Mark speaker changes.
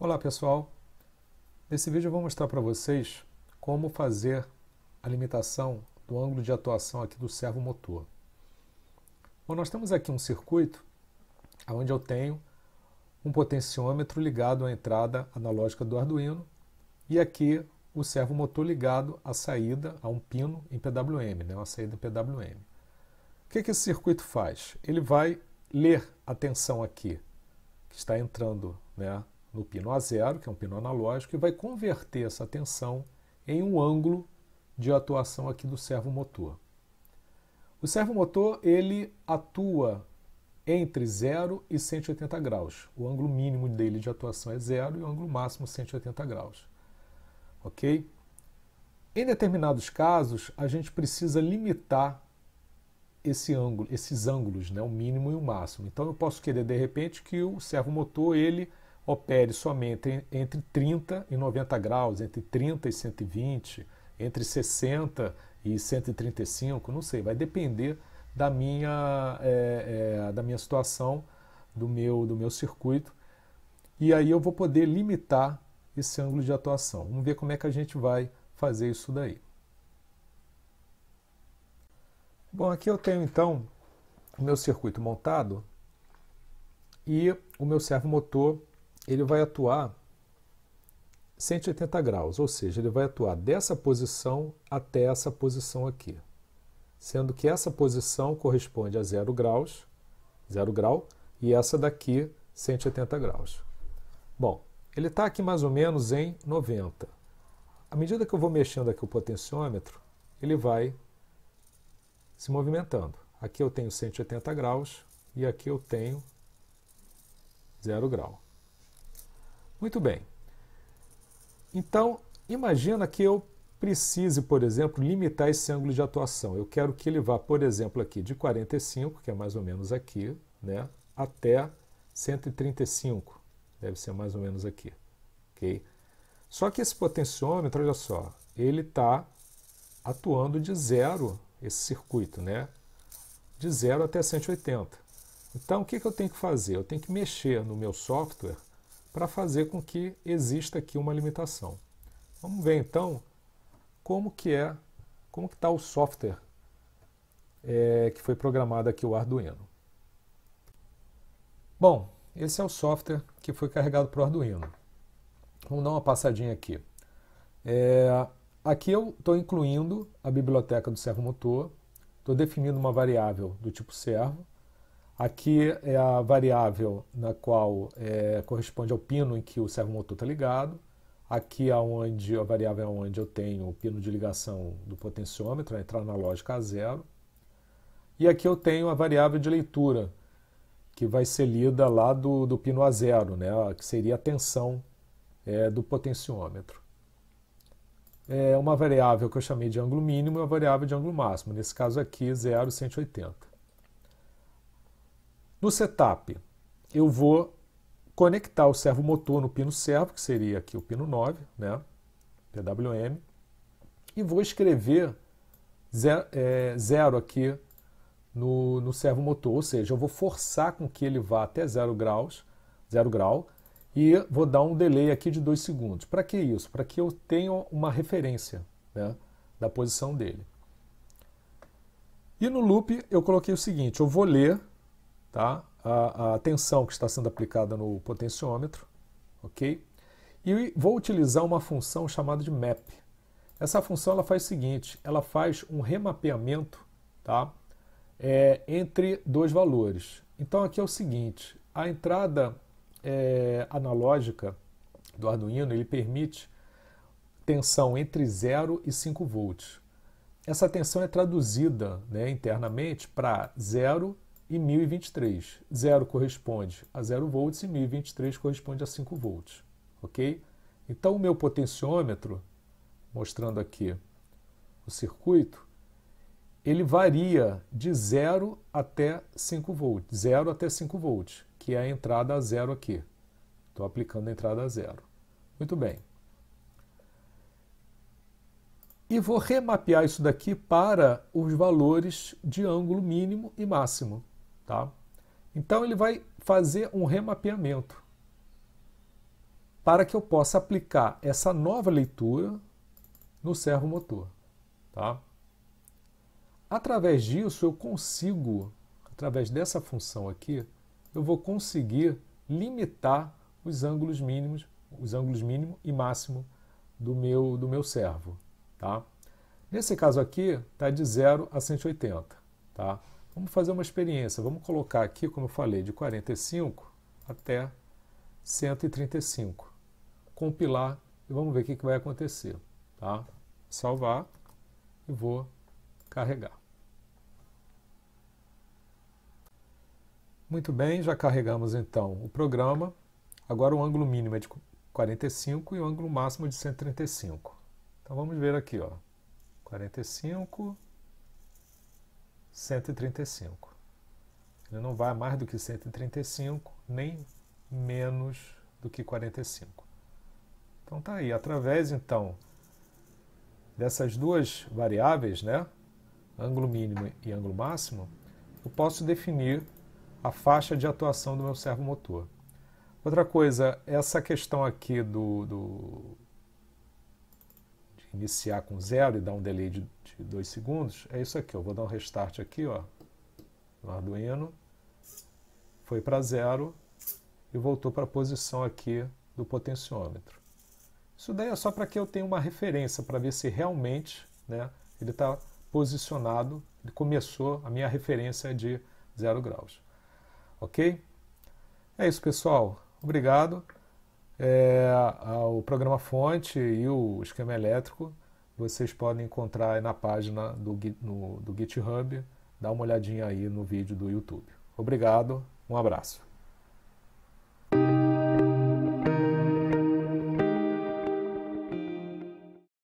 Speaker 1: Olá pessoal, nesse vídeo eu vou mostrar para vocês como fazer a limitação do ângulo de atuação aqui do servomotor. Bom, nós temos aqui um circuito onde eu tenho um potenciômetro ligado à entrada analógica do Arduino e aqui o servomotor ligado à saída, a um pino em PWM, uma saída em PWM. O que esse circuito faz? Ele vai ler a tensão aqui que está entrando no pino A0, que é um pino analógico, e vai converter essa tensão em um ângulo de atuação aqui do servomotor. O servomotor ele atua entre 0 e 180 graus. O ângulo mínimo dele de atuação é 0 e o ângulo máximo 180 graus. Ok? Em determinados casos, a gente precisa limitar esses ângulos, o mínimo e o máximo. Então eu posso querer, de repente, que o servomotor ele opere somente entre 30 e 90 graus, entre 30 e 120, entre 60 e 135, não sei, vai depender da minha situação, do meu circuito, e aí eu vou poder limitar esse ângulo de atuação. Vamos ver como é que a gente vai fazer isso daí. Bom, aqui eu tenho então o meu circuito montado e o meu servomotor ele vai atuar 180 graus, ou seja, ele vai atuar dessa posição até essa posição aqui, sendo que essa posição corresponde a 0 grau, e essa daqui 180 graus. Bom, ele está aqui mais ou menos em 90. À medida que eu vou mexendo aqui o potenciômetro, ele vai se movimentando. Aqui eu tenho 180 graus e aqui eu tenho 0 grau. Muito bem. Então, imagina que eu precise, por exemplo, limitar esse ângulo de atuação. Eu quero que ele vá, por exemplo, aqui de 45, que é mais ou menos aqui, até 135. Deve ser mais ou menos aqui. Okay? Só que esse potenciômetro, olha só, ele está atuando de 0, esse circuito, de 0 até 180. Então, o que eu tenho que fazer? Eu tenho que mexer no meu software para fazer com que exista aqui uma limitação. Vamos ver, então, como que está o software que foi programado aqui, o Arduino. Bom, esse é o software que foi carregado para o Arduino. Vamos dar uma passadinha aqui. Aqui eu estou incluindo a biblioteca do servomotor, estou definindo uma variável do tipo servo. Aqui é a variável na qual corresponde ao pino em que o servomotor está ligado. Aqui a variável é onde eu tenho o pino de ligação do potenciômetro, a entrada analógica A0. E aqui eu tenho a variável de leitura, que vai ser lida lá do pino A0, que seria a tensão do potenciômetro. É uma variável que eu chamei de ângulo mínimo e uma variável de ângulo máximo. Nesse caso aqui, 0 e 180. No setup, eu vou conectar o servomotor no pino servo, que seria aqui o pino 9, PWM, e vou escrever 0 aqui no servomotor, ou seja, eu vou forçar com que ele vá até 0 grau, e vou dar um delay aqui de 2 segundos. Para que isso? Para que eu tenha uma referência da posição dele. E no loop eu coloquei o seguinte, eu vou ler a tensão que está sendo aplicada no potenciômetro, ok? E vou utilizar uma função chamada de map. Essa função ela faz o seguinte, ela faz um remapeamento entre dois valores. Então aqui é o seguinte, a entrada analógica do Arduino ele permite tensão entre 0 e 5 volts. Essa tensão é traduzida internamente para 0 e 1023. 0 corresponde a 0 volts e 1023 corresponde a 5 volts. Ok? Então o meu potenciômetro, mostrando aqui o circuito, ele varia de 0 até 5 volts. 0 até 5 volts, que é a entrada a 0 aqui. Estou aplicando a entrada a 0. Muito bem. E vou remapear isso daqui para os valores de ângulo mínimo e máximo. Então ele vai fazer um remapeamento. para que eu possa aplicar essa nova leitura no servomotor. Tá? Através disso, eu consigo, através dessa função aqui, eu vou conseguir limitar os ângulos mínimo e máximo do meu servo. Tá? Nesse caso aqui, está de 0 a 180. Tá? Vamos fazer uma experiência. Vamos colocar aqui, como eu falei, de 45 até 135. Compilar e vamos ver o que vai acontecer. Tá? Salvar e vou carregar. Muito bem, já carregamos então o programa. Agora o ângulo mínimo é de 45 e o ângulo máximo é de 135. Então vamos ver aqui, ó. 45, 135. Ele não vai mais do que 135, nem menos do que 45. Então tá aí, através então dessas duas variáveis, né, ângulo mínimo e ângulo máximo, eu posso definir a faixa de atuação do meu servomotor. Outra coisa, essa questão aqui de iniciar com 0 e dar um delay de 2 segundos, é isso aqui. Eu vou dar um restart aqui, ó, no Arduino, foi para 0 e voltou para a posição aqui do potenciômetro. Isso daí é só para que eu tenha uma referência, para ver se realmente, né, ele está posicionado, ele começou, a minha referência é de 0 graus. Ok? É isso, pessoal. Obrigado. O programa fonte e o esquema elétrico vocês podem encontrar aí na página do GitHub. Dá uma olhadinha aí no vídeo do YouTube. Obrigado, um abraço.